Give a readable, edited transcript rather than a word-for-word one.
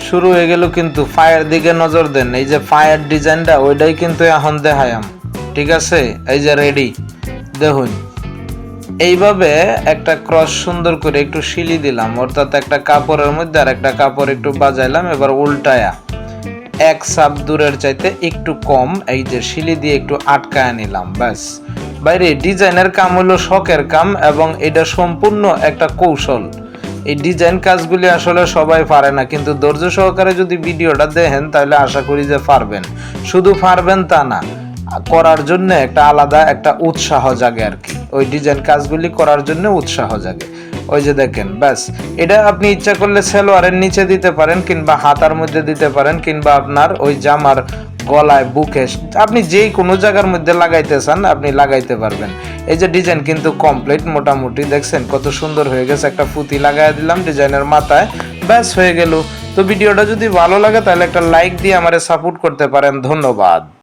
শুরু হয়ে গেল কিন্তু ফায়ার দিকে নজর দেন এই যে ফায়ার ডিজাইনটা ওইটাই কিন্তু এখন দেখায়াম ঠিক আছে এই যে রেডি দেখুন এইভাবে একটা ক্রস সুন্দর করে একটু শিলি দিলাম অর্থাৎ একটা কাপড়ের মধ্যে আর একটা কাপড় একটু বাজাইলাম এবার উল্টায়া এক সাপ দূরের চাইতে একটু কম এই যে শিলি দিয়ে একটু আটকায় নিলাম ব্যাস বাইরে ডিজাইনের কাম হলো শখের কাম এবং এটা সম্পূর্ণ একটা কৌশল এই ডিজাইন কাজগুলি আসলে সবাই পারে না কিন্তু ধৈর্য সহকারে যদি ভিডিওটা দেখেন তাহলে আশা করি যে পারবেন শুধু পারবেন তা না করার জন্য একটা আলাদা একটা উৎসাহ জাগে আর কি ওই ডিজাইন কাজগুলি করার জন্য উৎসাহ জাগে ওই যে দেখেন ব্যাস এটা আপনি ইচ্ছা করলে সালোয়ারের নিচে দিতে পারেন কিংবা হাতার মধ্যে দিতে পারেন কিংবা আপনার ওই জামার গলায় বুকে আপনি যেই কোনো জায়গার মধ্যে লাগাইতে চান আপনি লাগাইতে পারবেন এই যে ডিজাইন কিন্তু কমপ্লিট মোটামুটি দেখছেন কত সুন্দর হয়ে গেছে একটা পুঁতি লাগাই দিলাম ডিজাইনের মাথায় ব্যাস হয়ে গেল তো ভিডিওটা যদি ভালো লাগে তাহলে একটা লাইক দিয়ে আমারে সাপোর্ট করতে পারেন ধন্যবাদ।